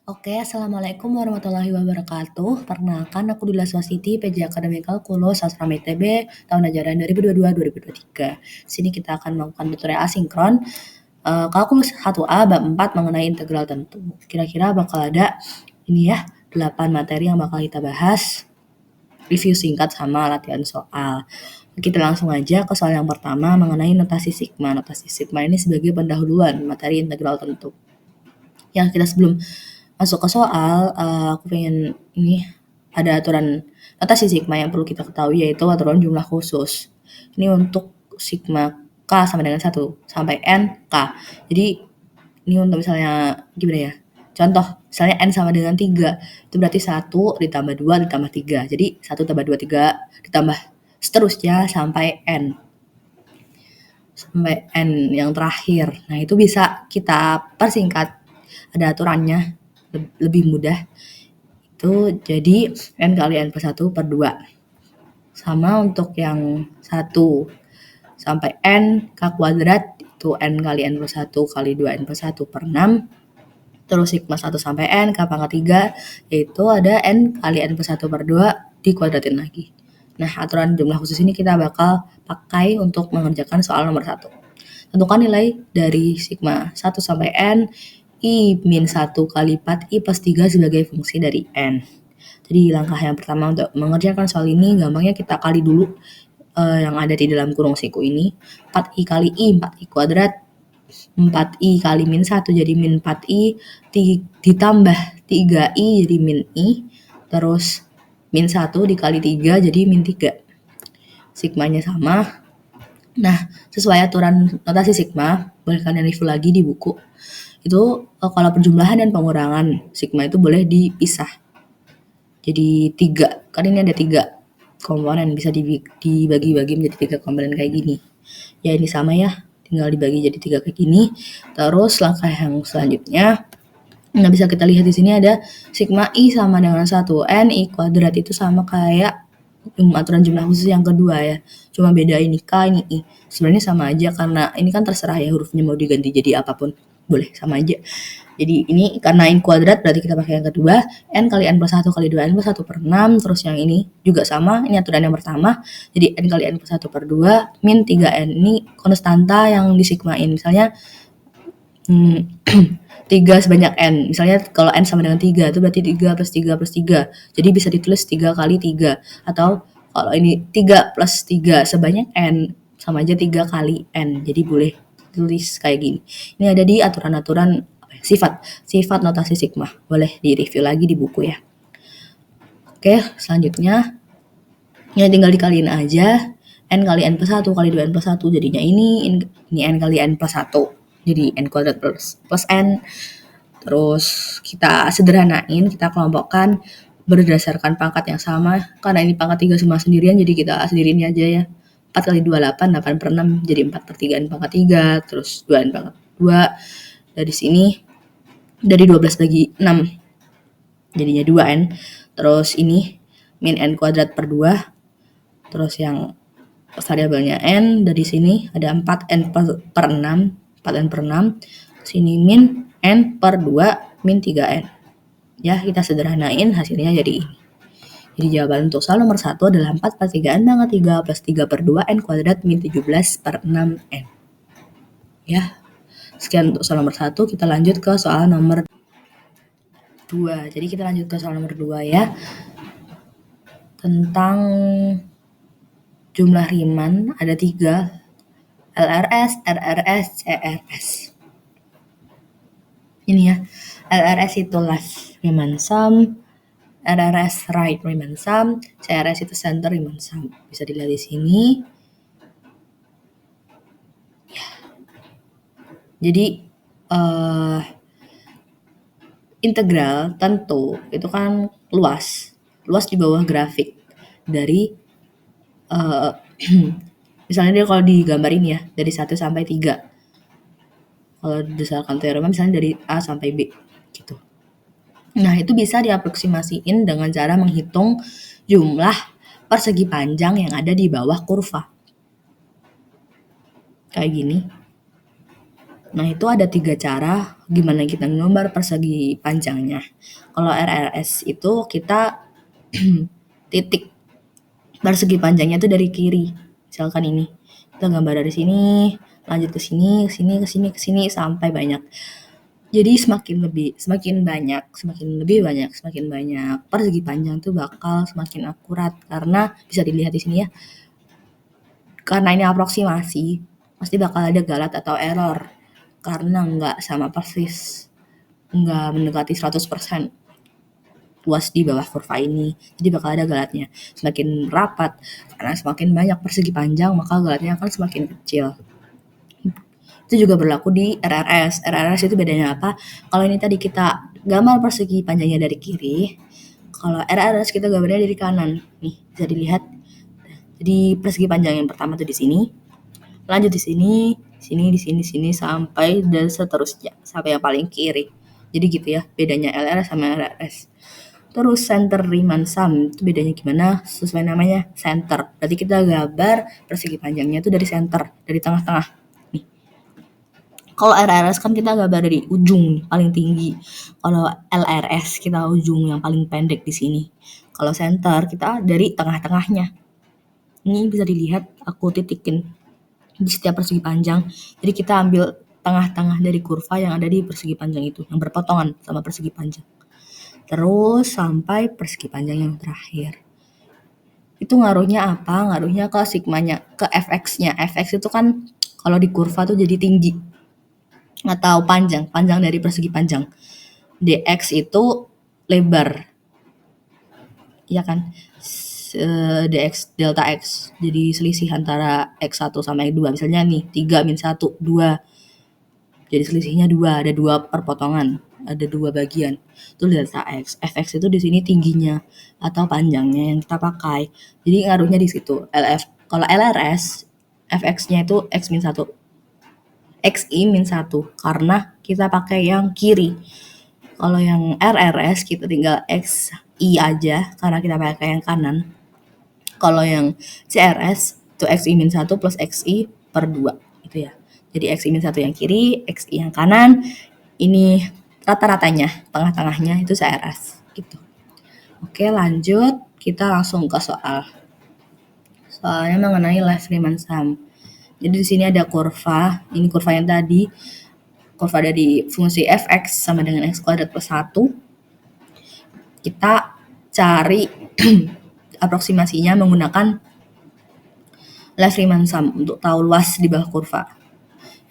Oke, assalamualaikum warahmatullahi wabarakatuh. Perkenalkan, aku Dila Swasiti, PJ Akademik Kalkulus, Sastra ITB, tahun ajaran 2022-2023. Sini kita akan melakukan tutorial asinkron, kalkulus 1A, bab 4 mengenai integral tentu. Kira-kira bakal ada ini ya, 8 materi yang bakal kita bahas, review singkat sama latihan soal. Kita langsung aja ke soal yang pertama mengenai notasi sigma. Notasi sigma ini sebagai pendahuluan materi integral tentu. Yang kita sebelum masuk ke soal, aku pengen ini ada aturan notasi sigma yang perlu kita ketahui, yaitu aturan jumlah khusus. Ini untuk sigma K sama dengan 1 sampai N K. Jadi ini untuk misalnya gimana ya? Contoh, misalnya N sama dengan 3, itu berarti 1 ditambah 2 ditambah 3. Jadi 1 tambah 2, 3 ditambah seterusnya sampai N. Sampai N yang terakhir. Nah, itu bisa kita persingkat. Ada aturannya, lebih mudah. Itu jadi N kali N plus 1 per 2. Sama untuk yang 1 sampai N K kuadrat, itu N kali N plus 1 kali 2 N plus 1 per 6. Terus sigma 1 sampai N K pangkat 3, yaitu ada N kali N plus 1 per 2 dikuadratin lagi. Nah, aturan jumlah khusus ini kita bakal pakai untuk mengerjakan soal nomor 1. Tentukan nilai dari sigma 1 sampai N I min 1 kali 4 I plus 3 sebagai fungsi dari N. Jadi langkah yang pertama untuk mengerjakan soal ini, gampangnya kita kali dulu yang ada di dalam kurung siku ini. 4I kali I, 4I kuadrat. 4I kali min 1 jadi min 4I, ditambah 3I jadi min I, terus min 1 dikali 3 jadi min 3. Sigmanya sama. Nah, sesuai aturan notasi sigma, boleh kalian review lagi di buku. Itu kalau penjumlahan dan pengurangan sigma itu boleh dipisah. Jadi 3, kan ini ada 3 komponen, bisa dibagi-bagi menjadi 3 komponen kayak gini. Ya ini sama ya, tinggal dibagi jadi 3 kayak gini. Terus langkah yang selanjutnya, nah bisa kita lihat di sini ada sigma I sama dengan 1 N I kuadrat, itu sama kayak aturan jumlah khusus yang kedua ya. Cuma beda ini K, ini I. Sebenarnya sama aja karena ini kan terserah ya hurufnya mau diganti jadi apapun. Boleh, sama aja. Jadi ini karena N kuadrat berarti kita pakai yang kedua. N kali N plus 1 kali 2 N plus 1 per 6. Terus yang ini juga sama. Ini aturan yang pertama. Jadi N kali N plus 1 per 2 min 3N. Ini konstanta yang disigmain. Misalnya 3 sebanyak N. Misalnya kalau N sama dengan 3, itu berarti 3 plus 3 plus 3. Jadi bisa ditulis 3 kali 3. Atau kalau ini 3 plus 3 sebanyak N, sama aja 3 kali N. Jadi boleh tulis kayak gini. Ini ada di aturan-aturan sifat notasi sigma. Boleh di-review lagi di buku ya. Oke, selanjutnya ya tinggal dikaliin aja. N kali N plus 1 kali 2 N plus 1 jadinya ini N kali N plus 1. Jadi N kuadrat plus N. Terus kita sederhanain, kita kelompokkan berdasarkan pangkat yang sama. Karena ini pangkat 3 semua sendirian, jadi kita sendiriin aja ya. 4 kali 2, 8, 8 per 6, jadi 4 per 3 N pangkat 3, terus 2 N pangkat 2. Dari sini, dari 12 bagi 6, jadinya 2N. Terus ini, min N kuadrat per 2. Terus yang variabelnya N, dari sini ada 4N per 6, 4N per 6. Sini min N per 2, min 3N. Ya, kita sederhanain, hasilnya jadi ini. Jadi jawaban untuk soal nomor 1 adalah 4 per 3N pangkat 3 plus 3 per 2 N kuadrat min 17 per 6N. Ya, sekian untuk soal nomor 1. Kita lanjut ke soal nomor 2. Jadi kita lanjut ke soal nomor 2 ya. Tentang jumlah Riemann ada 3, LRS, RRS, CRS. Ini ya, LRS itu last Riemann sum, RRS right Riemann sum, CRS itu center Riemann sum. Bisa dilihat di sini. Ya. Jadi integral tentu itu kan luas di bawah grafik dari misalnya dia kalau digambarin ya dari 1 sampai 3. Kalau berdasarkan teorema misalnya dari A sampai B gitu. Nah, itu bisa diaplikasiin dengan cara menghitung jumlah persegi panjang yang ada di bawah kurva. Kayak gini. Nah, itu ada 3 cara gimana kita menggambar persegi panjangnya. Kalau RRS itu kita titik persegi panjangnya itu dari kiri. Misalkan ini, kita gambar dari sini, lanjut ke sini, ke sini, ke sini, ke sini sampai banyak. Jadi semakin banyak persegi panjang tuh bakal semakin akurat karena bisa dilihat di sini ya. Karena ini aproksimasi, pasti bakal ada galat atau error karena nggak sama persis, nggak mendekati 100% luas di bawah kurva ini. Jadi bakal ada galatnya. Semakin rapat, karena semakin banyak persegi panjang, maka galatnya akan semakin kecil. Itu juga berlaku di RRS. RRS itu bedanya apa? Kalau ini tadi kita gambar persegi panjangnya dari kiri, kalau RRS kita gambarnya dari kanan. Nih, bisa dilihat. Jadi persegi panjang yang pertama tuh di sini, lanjut di sini, di sini sampai dan seterusnya sampai yang paling kiri. Jadi gitu ya bedanya LRS sama RRS. Terus center Riemann sum itu bedanya gimana? Sesuai namanya center. Berarti kita gambar persegi panjangnya itu dari center, dari tengah-tengah. Nih. Kalau RRS kan kita gambar dari ujung paling tinggi. Kalau LRS kita ujung yang paling pendek di sini. Kalau center kita dari tengah-tengahnya. Ini bisa dilihat aku titikin di setiap persegi panjang. Jadi kita ambil tengah-tengah dari kurva yang ada di persegi panjang itu, yang berpotongan sama persegi panjang. Terus sampai persegi panjang yang terakhir. Itu ngaruhnya apa? Ngaruhnya ke sigmanya, ke fx-nya. Fx itu kan kalau di kurva tuh jadi tinggi atau panjang dari persegi panjang. Dx itu lebar. Iya kan? dx delta x. Jadi selisih antara x1 sama x2. Misalnya nih 3 min 1, 2. Jadi selisihnya 2, ada 2 perpotongan, ada 2 bagian. Itu delta x. Fx itu di sini tingginya atau panjangnya yang kita pakai. Jadi ngaruhnya di situ. Kalau LRS fx-nya itu x min 1. xi min 1 karena kita pakai yang kiri. Kalau yang RRS kita tinggal xi aja karena kita pakai yang kanan. Kalau yang CRS itu xi min 1 plus xi per 2 gitu ya. Jadi xi min 1 yang kiri, xi yang kanan. Ini rata-ratanya, tengah-tengahnya itu CRS gitu. Oke, lanjut kita langsung ke soal. Soalnya mengenai left Riemann sum. Jadi di sini ada kurva, ini kurva yang tadi. Kurva dari fungsi fx sama dengan x kuadrat plus 1. Kita cari aproksimasinya menggunakan left Riemann sum untuk tahu luas di bawah kurva.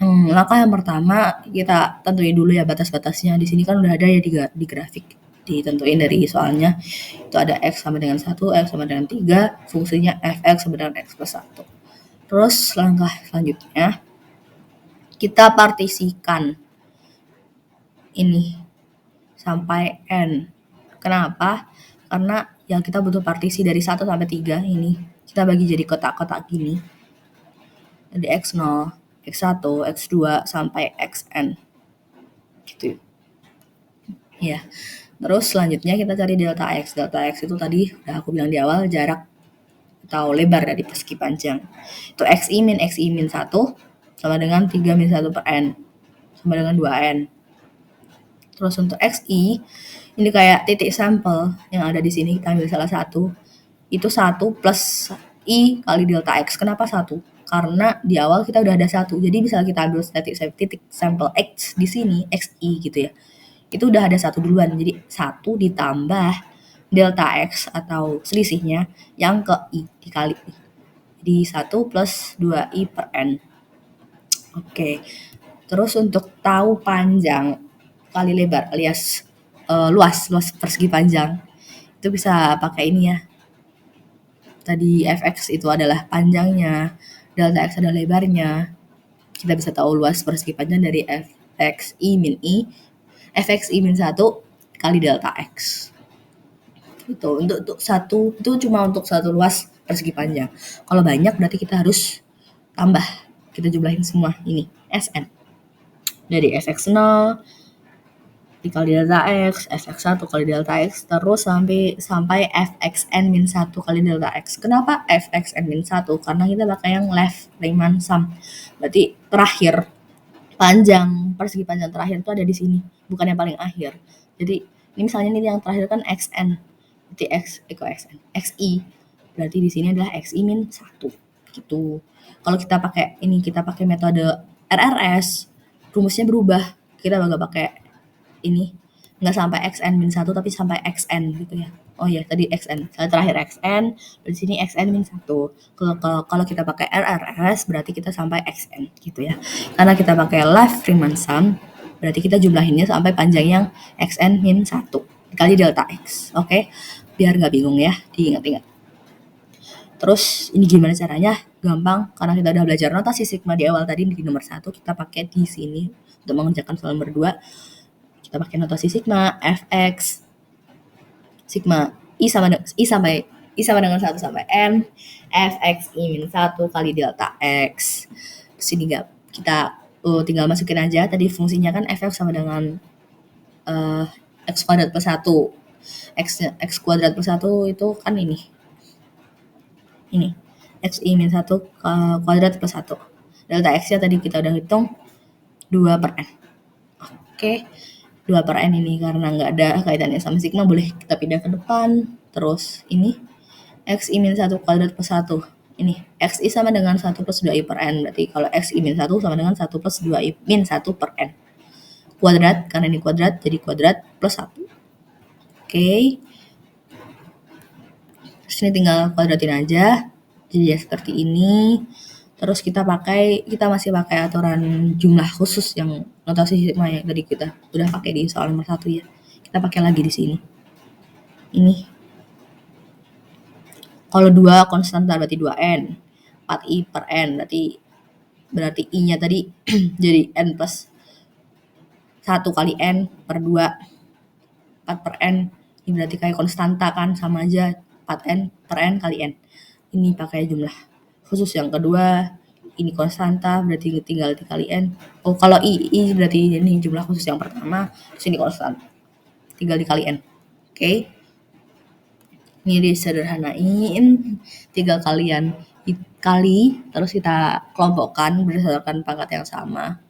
Langkah yang pertama kita tentuin dulu ya batas-batasnya. Di sini kan udah ada ya di grafik. Ditentuin dari soalnya. Itu ada x sama dengan 1, x sama dengan 3, fungsinya fx sama dengan x plus 1. Terus langkah selanjutnya kita partisikan ini sampai n. Kenapa? Karena yang kita butuh partisi dari 1 sampai 3 ini. Kita bagi jadi kotak-kotak gini. Ada x0, x1, x2 sampai xn. Gitu. Ya. Terus selanjutnya kita cari delta x. Delta x itu tadi udah aku bilang di awal jarak atau lebar dari persegi panjang. Itu xi min 1 sama dengan 3 min 1 per n sama dengan 2n. Terus untuk xi ini kayak titik sampel yang ada di sini, kita ambil salah satu. Itu 1 plus i kali delta x. Kenapa 1? Karena di awal kita udah ada 1. Jadi bisa kita ambil titik sampel x di sini, xi gitu ya. Itu udah ada 1 duluan. Jadi 1 ditambah delta x atau selisihnya yang ke i dikali. Jadi 1 plus 2i per n. Oke. Terus untuk tahu panjang kali lebar alias luas persegi panjang itu bisa pakai ini ya. Tadi fx itu adalah panjangnya, delta x adalah lebarnya. Kita bisa tahu luas persegi panjang dari fxi min 1 kali delta x. Itu untuk satu itu cuma untuk satu luas persegi panjang. Kalau banyak berarti kita harus tambah. Kita jumlahin semua ini Sn. Dari fx0 dikali delta x, fx1 kali delta x, terus sampai fxn min 1 kali delta x. Kenapa fxn min 1? Karena kita pakai yang left Riemann sum. Berarti terakhir Panjang, persegi panjang terakhir itu ada di sini, bukan yang paling akhir. Jadi ini misalnya nih yang terakhir kan xn, berarti xi, berarti di sini adalah xi min 1 gitu. Kalau kita pakai ini, kita pakai metode RRS, rumusnya berubah. Kita nggak pakai ini, nggak sampai xn min 1 tapi sampai xn gitu ya. Oh ya, tadi xn. Terakhir xn, di sini xn min 1. Kalau kita pakai RRS berarti kita sampai xn gitu ya. Karena kita pakai live Riemann sum, berarti kita jumlahinnya sampai panjang yang xn min 1 dikali delta x. Oke. Biar nggak bingung ya, diingat-ingat. Terus ini gimana caranya? Gampang, karena kita udah belajar notasi sigma di awal tadi di nomor 1, kita pakai di sini untuk mengerjakan soal nomor 2. Kita pakai notasi sigma fx sigma i sama dengan 1 sampai n fx i min 1 kali delta x. Terus ini kita tinggal masukin aja, tadi fungsinya kan fx sama dengan x kuadrat plus 1. X kuadrat plus 1 itu kan ini xi min 1 kuadrat plus 1. Delta x-nya tadi kita udah hitung 2 per n. Oke. 2 per n ini karena nggak ada kaitannya sama sigma, boleh kita pindah ke depan. Terus ini xi min 1 kuadrat plus 1. Ini xi sama dengan 1 plus 2i per n. Berarti kalau xi min 1 sama dengan 1 plus 2i min 1 per n. Kuadrat, karena ini kuadrat, jadi kuadrat plus 1. Oke. Terus ini tinggal kuadratin aja. Jadi ya seperti ini. Terus kita masih pakai aturan jumlah khusus yang notasi sigma yang tadi kita udah pakai di soal nomor 1 ya. Kita pakai lagi di sini. Ini. Kalau 2 konstanta berarti 2n. 4i per n berarti i-nya tadi jadi n plus 1 kali n per 2. 4 per n ini berarti kayak konstanta kan, sama aja 4n per n kali n. Ini pakai jumlah khusus yang kedua, ini konstanta berarti tinggal dikali n. Oh, kalau i berarti ini jumlah khusus yang pertama, sini konstan, tinggal dikali n. Oke. Ini disederhanain, 3 kalian kali, terus kita kelompokkan berdasarkan pangkat yang sama.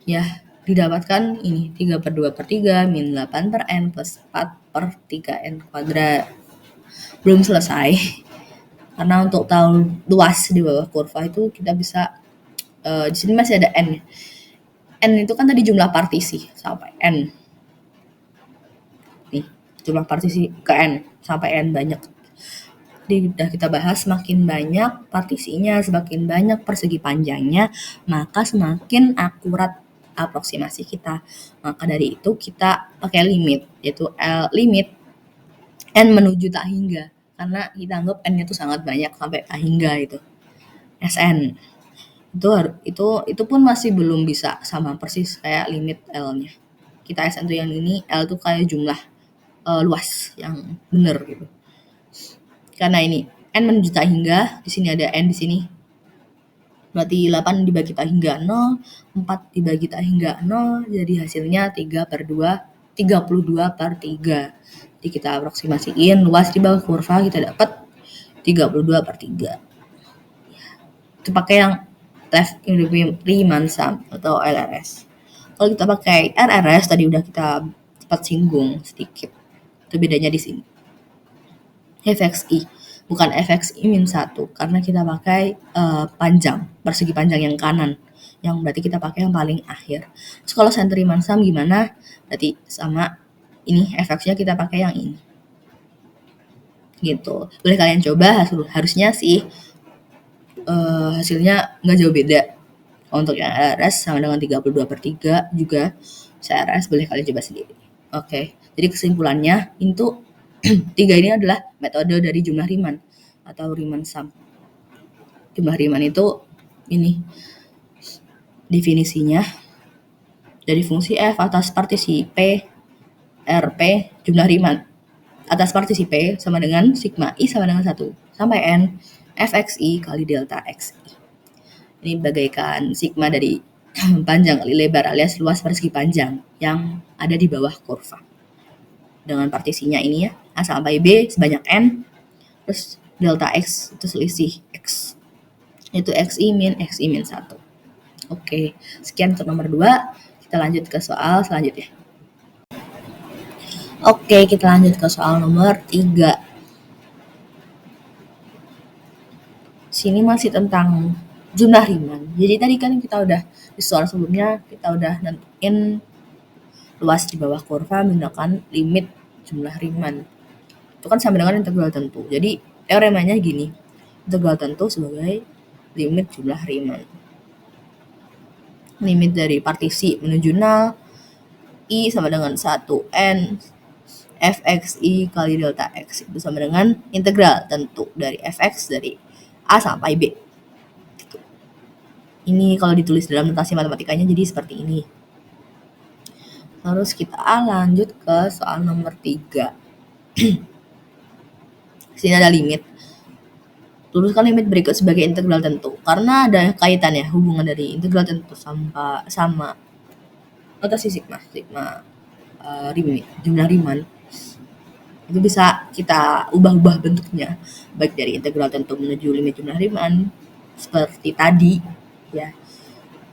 Ya, didapatkan ini 3 per 2 per 3 min 8 per n plus 4 per 3n kuadrat. Belum selesai. Karena untuk tahu luas di bawah kurva itu kita bisa di sini masih ada n. N itu kan tadi jumlah partisi sampai n. Nih, jumlah partisi ke n sampai n banyak. Jadi udah kita bahas, semakin banyak partisinya, semakin banyak persegi panjangnya, maka semakin akurat aproksimasi kita. Maka dari itu kita pakai limit, yaitu limit n menuju tak hingga. Karena kita anggap n itu sangat banyak sampai tak hingga itu. Sn. Itu pun masih belum bisa sama persis kayak limit L-nya. Kita Sn tuh yang ini, L tuh kayak jumlah luas yang benar gitu. Karena ini n menuju tak hingga, di sini ada n di sini. Berarti 8 dibagi tak hingga 0, 4 dibagi tak hingga 0, jadi hasilnya 3 per 2, 32 per 3. Jadi kita aproksimasiin luas di bawah kurva, kita dapat 32 per 3. Itu pakai yang left Riemann sum atau LRS. Kalau kita pakai RRS tadi udah kita sempat singgung sedikit. Itu bedanya di sini. fxi, bukan fxi min 1, karena kita pakai panjang, persegi panjang yang kanan, yang berarti kita pakai yang paling akhir. Terus kalau center Riemann sum gimana? Berarti sama ini fx-nya kita pakai yang ini. Gitu. Boleh kalian coba, harusnya sih hasilnya nggak jauh beda. Untuk yang RRS sama dengan 32 per 3 juga CRS, boleh kalian coba sendiri. Oke. Jadi kesimpulannya itu 3 ini adalah metode dari jumlah Riemann atau Riemann sum. Jumlah Riemann itu ini definisinya dari fungsi f atas partisi p rp jumlah Riemann atas partisi p sama dengan sigma i sama dengan 1 sampai n fxi kali delta xi. Ini bagaikan sigma dari panjang kali lebar alias luas persegi panjang yang ada di bawah kurva. Dengan partisinya ini ya, A sampai B sebanyak n, terus delta x itu selisih x, itu xi min 1. Oke, sekian untuk nomor 2. Kita lanjut ke soal selanjutnya. Oke, kita lanjut ke soal nomor 3. Sini masih tentang jumlah Riemann. Jadi tadi kan kita udah di soal sebelumnya kita udah nentuin luas di bawah kurva menggunakan limit jumlah Riemann. Itu kan sama dengan integral tentu. Jadi teoremanya gini, integral tentu sebagai limit jumlah Riemann. Limit dari partisi menuju 0, I sama dengan 1N fxi kali delta x itu sama dengan integral tentu dari fx dari A sampai B. Ini kalau ditulis dalam notasi matematikanya jadi seperti ini. Terus kita lanjut ke soal nomor 3. Sini ada limit. Tuliskan limit berikut sebagai integral tentu. Karena ada kaitannya hubungan dari integral tentu sama notasi sigma jumlah Riemann. Itu bisa kita ubah-ubah bentuknya, baik dari integral tentu menuju limit jumlah Riemann seperti tadi ya.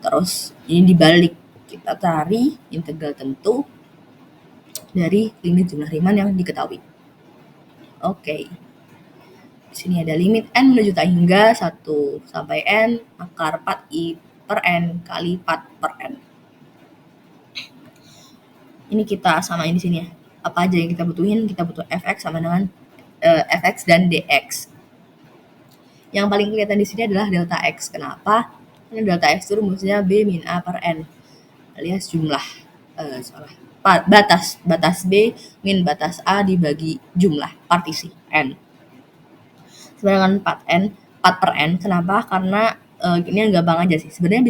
Terus ini dibalik, kita cari integral tentu dari limit jumlah Riemann yang diketahui. Oke. Di sini ada limit n menuju tak hingga 1 sampai n akar 4i per n kali 4 per n. Ini kita samain di sini ya. Apa aja yang kita butuhin? Kita butuh fx sama dengan fx dan dx. Yang paling kelihatan di sini adalah delta x. Kenapa? Karena delta x itu rumusnya b min a per n alias jumlah batas b min batas a dibagi jumlah partisi n sama dengan 4 per n. Kenapa? Karena ini gampang aja sih. Sebenarnya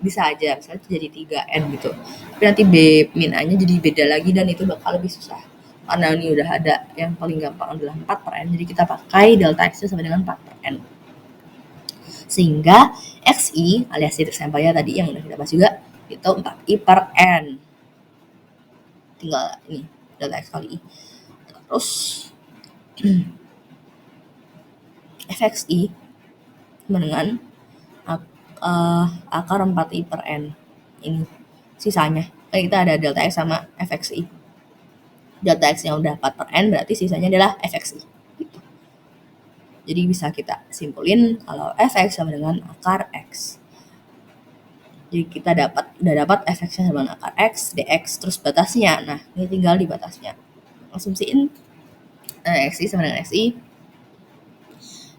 bisa aja misalnya jadi 3n gitu. Tapi nanti b min a-nya jadi beda lagi dan itu bakal lebih susah. Karena ini udah ada yang paling gampang adalah 4 per n. Jadi kita pakai delta x sama dengan 4 per n. Sehingga xi alias titik sampelnya tadi yang udah kita bahas juga itu 4i per n. Tinggal ini delta x kali i. Terus fxi sama dengan akar 4i per n. Ini sisanya. Kita ada delta x sama fxi. Delta x yang udah 4 per n berarti sisanya adalah fxi. Gitu. Jadi bisa kita simpulin kalau fx sama dengan akar x. Jadi kita udah dapat fx sama dengan akar x, dx, terus batasnya. Nah, ini tinggal di batasnya. Asumsiin xi sama dengan xi.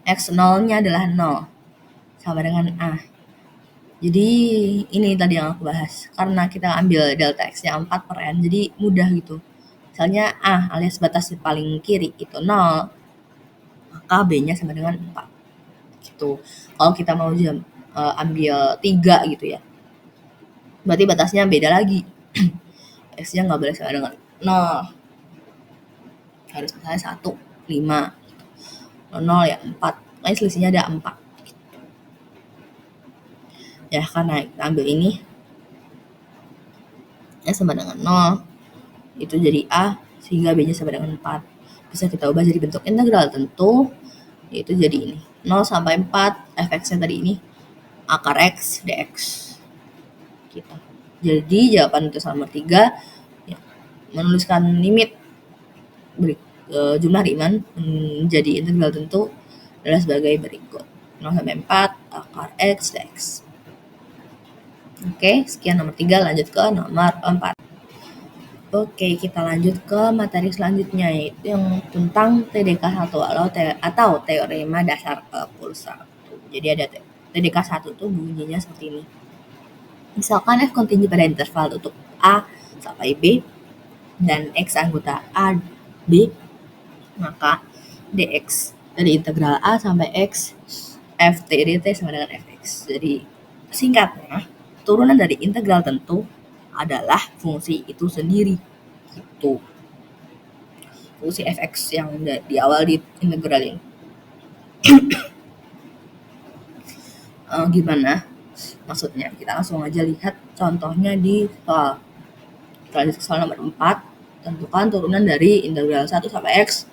X0-nya adalah 0 sama dengan A. Jadi ini tadi yang aku bahas. Karena kita ambil delta X-nya 4 per N, jadi mudah gitu. Misalnya A alias batas paling kiri itu 0, maka B-nya sama dengan 4. Gitu. Kalau kita mau ambil 3 gitu ya. Berarti batasnya beda lagi. X-nya nggak boleh sama dengan 0. Harus misalnya 1, 5. 0 ya 4, makanya selisihnya ada 4 ya, karena kita ambil ini ya sama dengan 0 itu jadi A sehingga B nya sama dengan 4. Bisa kita ubah jadi bentuk integral tentu, yaitu jadi ini 0 sampai 4 fx nya tadi ini akar x dx gitu. Jadi jawaban untuk nomor 3 ya, menuliskan limit jumlah Riemann menjadi integral tentu adalah sebagai berikut 0 sampai 4 akar x dx. Oke, sekian nomor 3, lanjut ke nomor 4. Oke, kita lanjut ke materi selanjutnya yaitu yang tentang TDK 1 atau teorema dasar pulsa. Jadi ada TDK 1 tuh bunyinya seperti ini. Misalkan f kontinu pada interval untuk A sampai B dan x anggota A, B, maka dx dari integral A sampai x ft dt sama dengan fx. Jadi singkatnya turunan dari integral tentu adalah fungsi itu sendiri gitu. Fungsi fx yang di awal di integral ini. Gimana maksudnya? Kita langsung aja lihat contohnya di soal. Kita lanjut ke soal nomor 4. Tentukan turunan dari integral 1 sampai x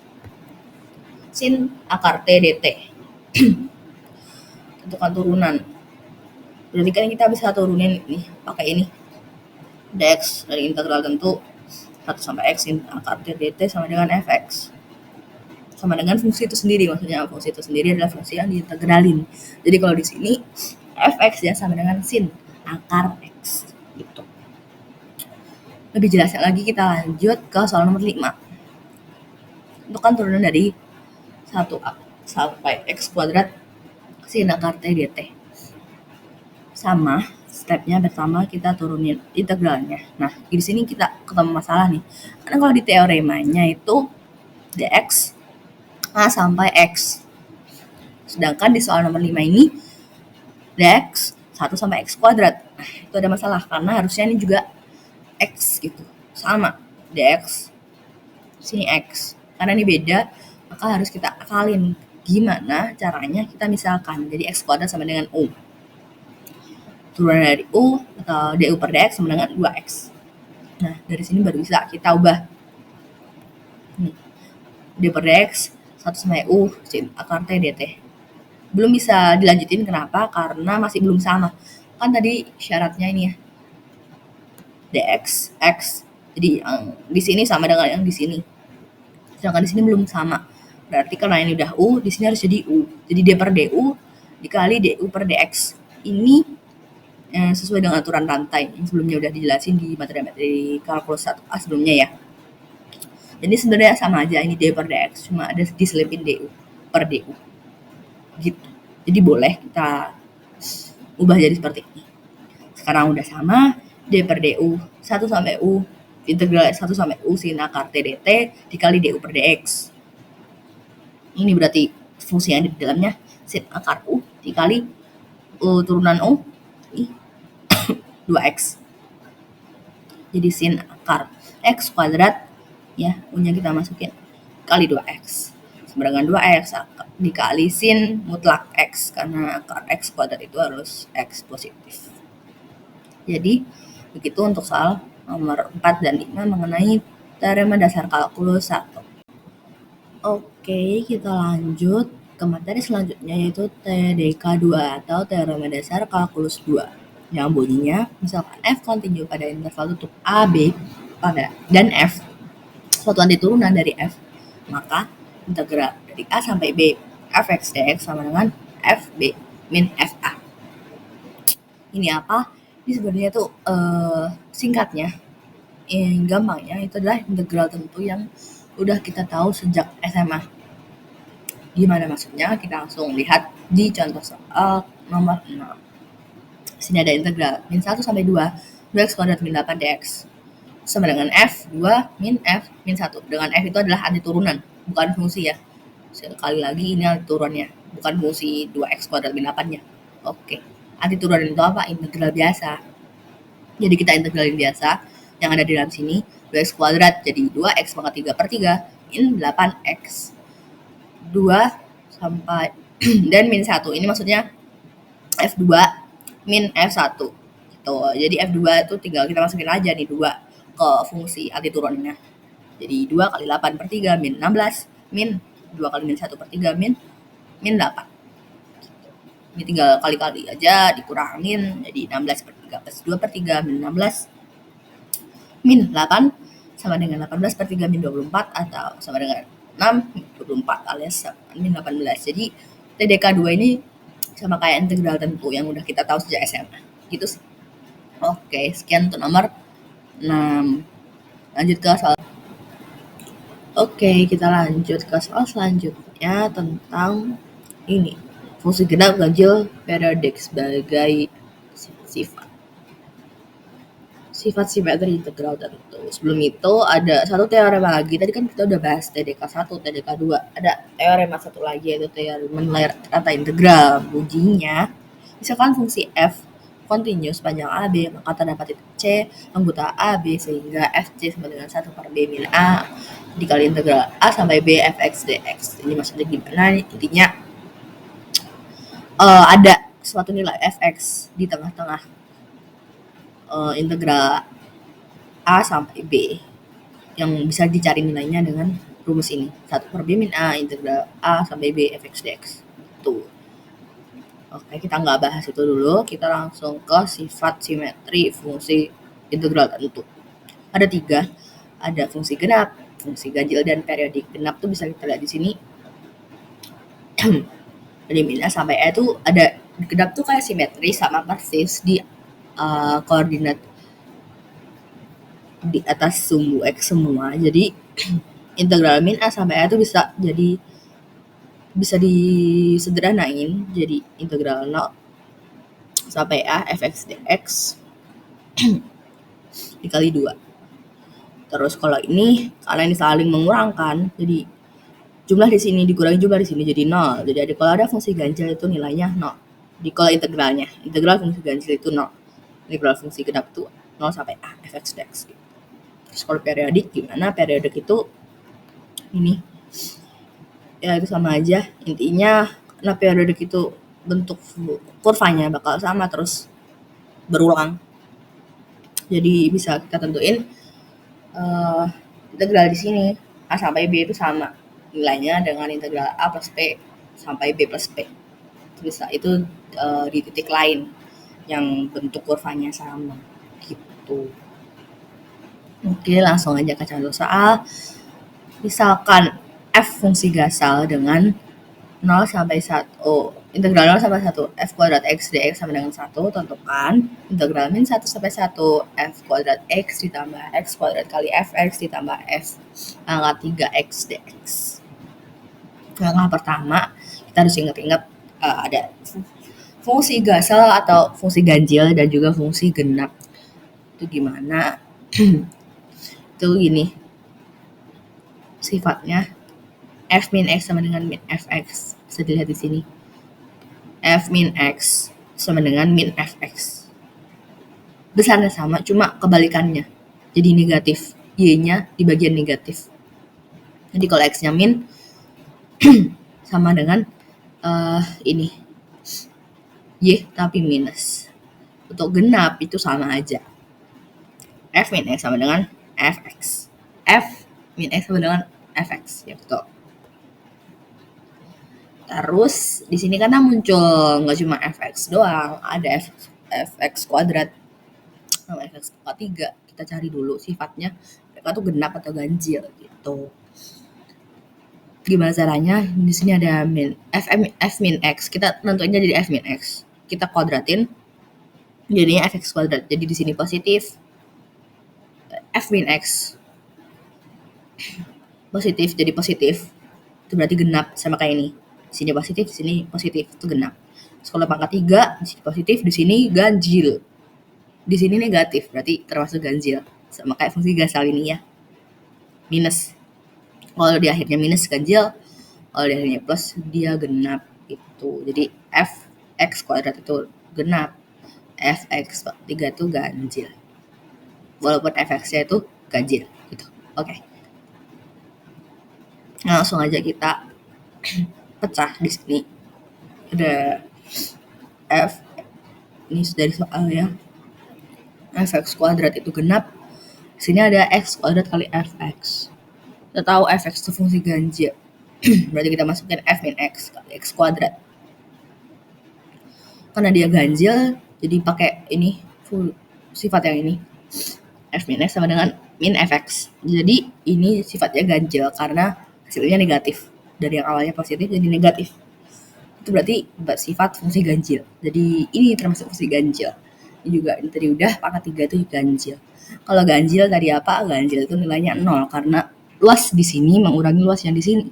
sin akar t dt. Tentukan turunan. Berarti kan kita bisa turunin nih pakai ini. Dx dari integral tentu 1 sampai x akar dt sama dengan fx. Sama dengan fungsi itu sendiri, maksudnya fungsi itu sendiri adalah fungsi yang diintegralin. Jadi kalau di sini fx ya sama dengan sin akar x gitu. Lebih jelasnya lagi kita lanjut ke soal nomor 5. Itu kan turunan dari 1a sampai x kuadrat sin akar t dt. Sama stepnya pertama kita turunin integralnya. Nah, di sini kita ketemu masalah nih. Karena kalau di teoremanya itu dx a sampai x. Sedangkan di soal nomor 5 ini dx 1 sampai x kuadrat. Nah, itu ada masalah karena harusnya ini juga x gitu. Sama dx sini x. Karena ini beda, maka harus kita akalin gimana caranya kita misalkan. Jadi x kuadrat sama dengan u. Turunan dari u atau du per dx sama dengan 2x. Nah, dari sini baru bisa kita ubah. Nih, du per dx 1 sampai u sin akar t dt. Belum bisa dilanjutin, kenapa? Karena masih belum sama. Kan tadi syaratnya ini ya, dx, x. Jadi yang di sini sama dengan yang di sini. Sedangkan di sini belum sama. Berarti karena ini udah u, di sini harus jadi u. Jadi d per du dikali du per dx. Ini sesuai dengan aturan rantai yang sebelumnya udah dijelasin di materi kalkulus 1A sebelumnya ya. Jadi sebenarnya sama aja, ini d per dx, cuma ada diselipin du per du. Gitu. Jadi boleh kita ubah jadi seperti ini. Sekarang udah sama, d per du 1 sampai u integral 1 sampai u sin akar t dt dikali du per dx. Ini berarti fungsi yang ada di dalamnya sin akar u dikali u turunan u 2x. Jadi sin akar x kuadrat ya, u-nya kita masukin kali 2x. Sama dengan 2x dikali sin mutlak x, karena akar x kuadrat itu harus x positif. Jadi begitu untuk soal nomor 4 dan 5 mengenai teorema dasar kalkulus 1. Oke, kita lanjut ke materi selanjutnya, yaitu TDK 2 atau teorema dasar kalkulus 2. Yang bunyinya, misalkan f kontinu pada interval tutup a, b, dan f suatu antiturunan dari f, maka integral dari a sampai b fx dx sama dengan fb min fa. Ini apa? Ini sebenarnya tuh singkatnya, yang gampangnya itu adalah integral tentu yang udah kita tahu sejak SMA. Gimana maksudnya? Kita langsung lihat di contoh soal nomor 6. Sini ada integral min 1 sampai 2 2x kuadrat min 8 dx sama dengan f 2 min f min 1. Dengan f itu adalah antiturunan, bukan fungsi ya. Sekali lagi ini antiturannya, bukan fungsi 2x kuadrat min 8-nya. Oke. Antiturunan itu apa? Integral biasa. Jadi kita integralin biasa yang ada di dalam sini, 2x kuadrat jadi 2x pangkat 3 per 3 min 8x. 2 sampai dan min 1. Ini maksudnya f2 min f1 gitu. Jadi f2 itu tinggal kita masukin aja nih 2 ke fungsi antiturannya. Jadi 2 kali 8 per 3 min 16 min 2 kali min 1 per 3 min 8. Ini tinggal kali-kali aja dikurangin, jadi 16 per 3 plus 2 per 3 min 16 min 8 sama dengan 18 per 3 min 24 atau sama dengan 6 min 24 alias min 18. Jadi TDK 2 ini sama kayak integral tentu yang udah kita tahu sejak SMA. Gitu sih. Oke, sekian untuk nomor 6. Lanjut ke soal. Oke, kita lanjut ke soal selanjutnya tentang ini. Fungsi genap ganjil periodik sebagai sifat. Sifat simetri integral tentu. Sebelum itu ada satu teorema lagi. Tadi kan kita udah bahas TDK 1, TDK 2. Ada teorema satu lagi, yaitu teorema nilai rata integral. Bunyinya, misalkan fungsi f kontinu sepanjang AB, maka terdapat titik C anggota AB sehingga FC sama dengan 1 per B min A dikali integral A sampai B fx dx. Ini maksudnya gimana? Intinya ada suatu nilai fx di tengah-tengah integral A sampai B yang bisa dicari nilainya dengan rumus ini, 1 per B min A integral A sampai B fx dx. Tuh. Oke, kita nggak bahas itu dulu, kita langsung ke sifat simetri fungsi integral tentu. Ada 3, ada fungsi genap, fungsi ganjil, dan periodik. Genap tuh bisa kita lihat di sini. Dari min A sampai E tuh ada genap tuh kayak simetri sama persis di koordinat di atas sumbu X semua. Jadi integral min A sampai E itu bisa disederhanain jadi integral 0 sampai A fx dx dikali 2. Terus kalau ini karena ini saling mengurangkan, jadi jumlah di sini dikurangi jumlah di sini jadi 0. Jadi kalau ada fungsi ganjil itu nilainya 0. Di kalau integralnya, integral fungsi ganjil itu 0. Integral fungsi genap itu 0 sampai A fx dx. Terus kalau periodik gimana? Periodik itu ini ya itu sama aja, intinya karena periodik itu bentuk kurvanya bakal sama terus berulang, jadi bisa kita tentuin integral di sini A sampai B itu sama nilainya dengan integral A plus P sampai B plus P. Bisa itu di titik lain yang bentuk kurvanya sama gitu. Oke, langsung aja ke contoh soal. Misalkan f fungsi gasal dengan 0 sampai 1, integral 0 sampai 1 f kuadrat x dx sama dengan 1, tentukan integral min 1 sampai 1 f kuadrat x ditambah x kuadrat kali fx ditambah f pangkat 3x dx. Langkah pertama, kita harus ingat-ingat ada fungsi gasal atau fungsi ganjil dan juga fungsi genap. Itu gimana? Itu gini sifatnya, f min x sama dengan min fx. Bisa dilihat di sini. F min x sama dengan min fx. Besarnya sama, cuma kebalikannya. Jadi negatif. Y-nya di bagian negatif. Jadi kalau x-nya min sama dengan ini. Y tapi minus. Untuk genap itu sama aja. F min x sama dengan fx. F min x sama dengan fx, ya betul. Terus di sini kan muncul nggak cuma fx doang, ada fx kuadrat sama fx kuadrat 3. Kita cari dulu sifatnya mereka tuh genap atau ganjil gitu. Gimana caranya? Di sini ada f min x, kita tentunya jadi f min x. Kita kuadratin jadinya fx kuadrat. Jadi di sini positif. F min x positif jadi positif. Itu berarti genap sama kayak ini. Di sini positif, di sini positif, itu genap. Kalau pangkat 3, di sini positif, di sini ganjil. Di sini negatif, berarti termasuk ganjil. Sama kayak fungsi gasal ini ya. Minus. Kalau di akhirnya minus ganjil, kalau di akhirnya plus dia genap itu. Jadi fx kuadrat itu genap, fx 3 itu ganjil. Walaupun fx-nya itu ganjil gitu. Oke. Langsung aja kita pecah di sini. Ada f ini dari soal ya. Fx kuadrat itu genap. Di sini ada x kuadrat kali fx. Kita tahu fx itu fungsi ganjil. Berarti kita masukin f min x kali x kuadrat. Karena dia ganjil, jadi pakai ini sifat yang ini. F min x sama dengan min fx. Jadi ini sifatnya ganjil karena hasilnya negatif. Dari yang awalnya positif jadi negatif. Itu berarti bersifat fungsi ganjil. Jadi ini termasuk fungsi ganjil. Ini juga ini tadi udah pangkat 3 itu ganjil. Kalau ganjil tadi apa? Ganjil itu nilainya 0 karena luas di sini mengurangi luas yang di sini.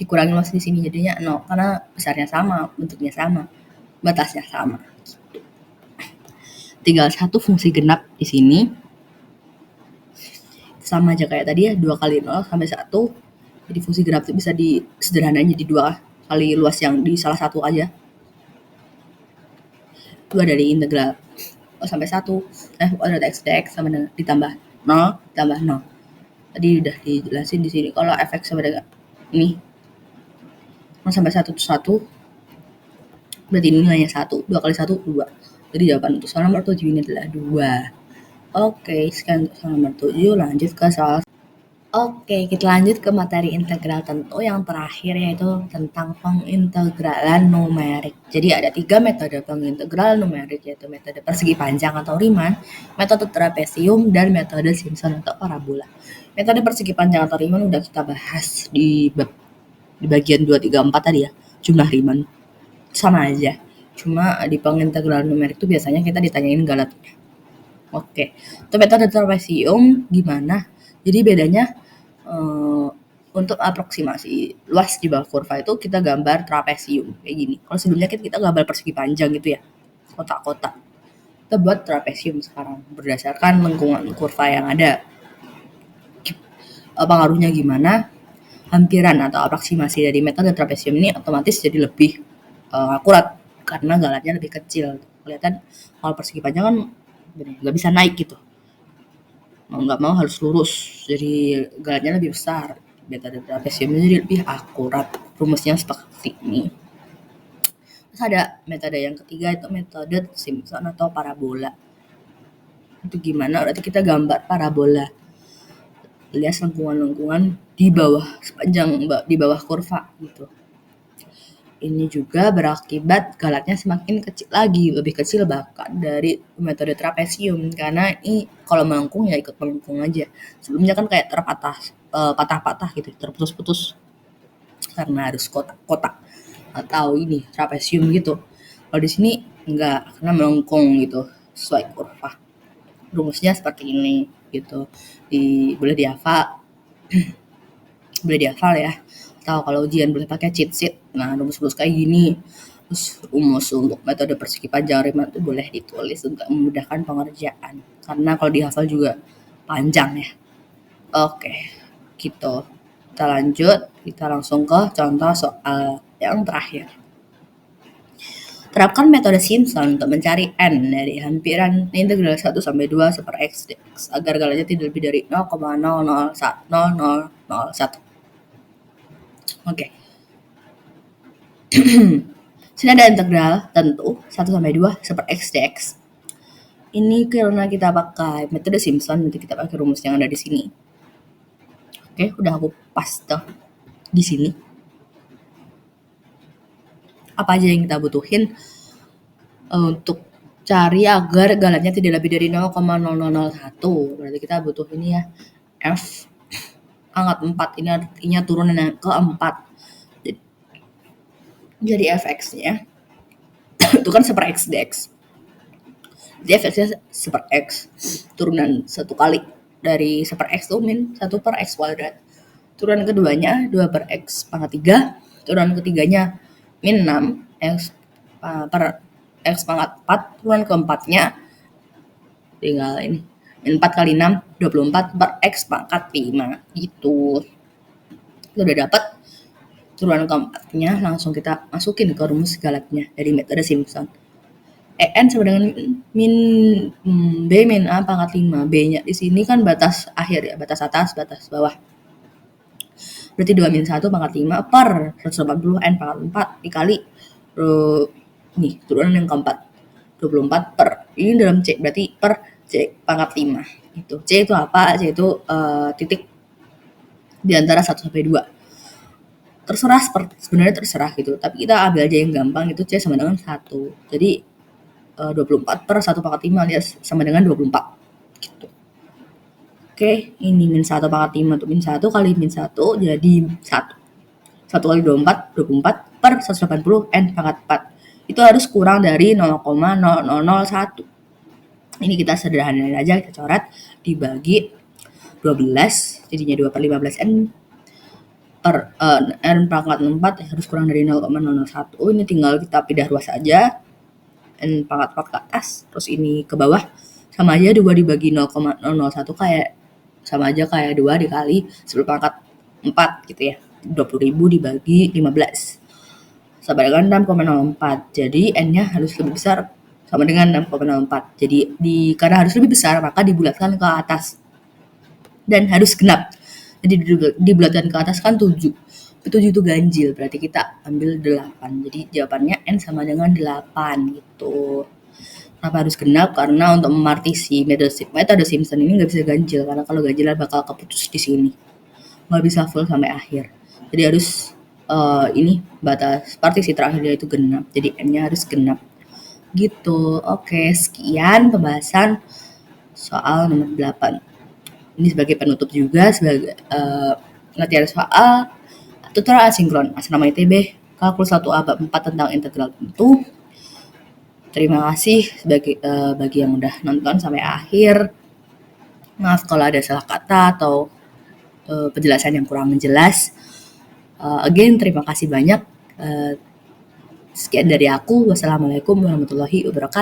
Dikurangi luas di sini jadinya 0 karena besarnya sama, bentuknya sama, batasnya sama. Tinggal satu fungsi genap di sini. Sama aja kayak tadi ya, 2 kali 0 sampai 1. Jadi fungsi genap itu bisa disederhanain jadi 2 kali luas yang di salah satu aja. 2 dari integral sampai 1 f kuadrat x dx sama dengan ditambah 0 ditambah 0. Tadi udah dijelasin di sini kalau fx sama dengan ini 0 sampai 1 itu 1. Berarti ini nilainya 1. 2 kali 1 2. Jadi jawaban untuk soal nomor 7 ini adalah 2. Oke, sekian untuk soal nomor 7. Lanjut ke soal Oke, kita lanjut ke materi integral tentu yang terakhir yaitu tentang pengintegralan numerik. Jadi ada 3 metode pengintegral numerik yaitu metode persegi panjang atau Riemann, metode trapesium, dan metode Simpson atau parabola. Metode persegi panjang atau Riemann udah kita bahas di bagian 2, 3, 4 tadi ya, jumlah Riemann. Sama aja. Cuma di pengintegralan numerik itu biasanya kita ditanyain galatnya. Oke, untuk metode trapesium gimana? Jadi bedanya untuk aproksimasi luas di bawah kurva itu kita gambar trapesium kayak gini. Kalau sebelumnya kita gambar persegi panjang gitu ya, kotak-kotak. Kita buat trapesium sekarang berdasarkan lengkungan kurva yang ada. Pengaruhnya gimana? Hampiran atau aproksimasi dari metode trapesium ini otomatis jadi lebih akurat karena galatnya lebih kecil. Kelihatan kalau persegi panjang kan nggak bisa naik gitu. Mau nggak mau harus lurus, jadi galatnya lebih besar. Metode trapesium jadi lebih akurat. Rumusnya seperti ini. Terus ada metode yang ketiga itu metode Simpson atau parabola. Itu gimana? Berarti kita gambar parabola. Lihat lengkungan-lengkungan di bawah sepanjang di bawah kurva gitu. Ini juga berakibat galatnya semakin kecil lagi, lebih kecil bahkan dari metode trapesium karena ini kalau melengkung ya ikut melengkung aja. Sebelumnya kan kayak patah-patah gitu, terputus-putus karena harus kotak-kotak atau ini trapesium gitu. Kalau di sini enggak, karena melengkung gitu sesuai kurva. Rumusnya seperti ini gitu. Boleh dihafal ya. Atau kalau ujian boleh pakai cheat sheet. Nah, rumus-rumus kayak gini. Terus rumus untuk metode persegi panjang Riemann itu boleh ditulis untuk memudahkan pengerjaan. Karena kalau dihafal juga panjang ya. Oke, gitu. Kita lanjut, kita langsung ke contoh soal yang terakhir. Terapkan metode Simpson untuk mencari n dari hampiran integral 1 sampai 2 per x dx agar galatnya tidak lebih dari 0,0001. Oke. Sini ada integral tentu 1 sampai 2 per x dx. Ini karena kita pakai metode Simpson, nanti kita pakai rumus yang ada di sini. Oke, udah aku paste di sini. Apa aja yang kita butuhin untuk cari agar galatnya tidak lebih dari 0,0001. Berarti kita butuh ini ya, f pangkat 4. Ini artinya turunan yang keempat. Jadi fx-nya itu kan per x dx. Jadi fx-nya per x. Turunan 1 kali dari per x itu min 1 per x kuadrat. Turunan keduanya 2 per x pangkat 3. Turunan ketiganya min 6 x per x pangkat 4. Turunan keempatnya tinggal ini. Min 4 kali 6, 24 per x pangkat 5. Gitu. Kita udah dapat turunan keempatnya, langsung kita masukin ke rumus galatnya dari metode Simpson. En sama dengan min B min A pangkat 5. B-nya di sini kan batas akhir ya, batas atas, batas bawah. Berarti 2 min 1 pangkat 5 per 180 N pangkat 4 dikali nih turunan yang keempat 24 per ini dalam C berarti per C pangkat 5 itu. C itu apa? C itu titik di antara 1 sampai 2. Terserah, sebenarnya terserah gitu, tapi kita ambil aja yang gampang, itu C sama dengan 1. Jadi 24 per 1 pangkat 5 alias sama dengan 24 gitu. Oke, ini min 1 pangkat 5 untuk min 1 kali min 1 jadi 1. 1 kali 24 per 180 N pangkat 4. Itu harus kurang dari 0,0001. Ini kita sederhanain aja, kita coret dibagi 12 jadinya 2 per 15 N per N pangkat 4 harus kurang dari 0,001. Ini tinggal kita pindah ruas saja. N pangkat 4 ke atas, terus ini ke bawah. Sama aja 2 dibagi 0,001 kayak sama aja kayak 2 dikali 10 pangkat 4 gitu ya. 20.000 dibagi 15. Sama dengan 6,04. Jadi N-nya harus lebih besar sama dengan 6,04. Jadi karena harus lebih besar maka dibulatkan ke atas. Dan harus genap. Jadi dibulatkan ke atas kan 7. 7 itu ganjil, berarti kita ambil 8. Jadi jawabannya N sama dengan 8 gitu. Kenapa harus genap? Karena untuk memartisi metode Simpson ini nggak bisa ganjil. Karena kalau ganjilan bakal keputus di sini. nggak bisa full sampai akhir. Jadi harus ini batas partisi terakhirnya itu genap. Jadi N-nya harus genap. Gitu. Oke, sekian pembahasan soal nomor 8. Ini sebagai penutup juga sebagai latihan soal tutorial asinkron asrama ITB kalkulus 1A bab 4 tentang integral tentu. Terima kasih bagi yang udah nonton sampai akhir. Maaf kalau ada salah kata atau penjelasan yang kurang jelas. Again, terima kasih banyak. Sekian dari aku. Wassalamualaikum warahmatullahi wabarakatuh.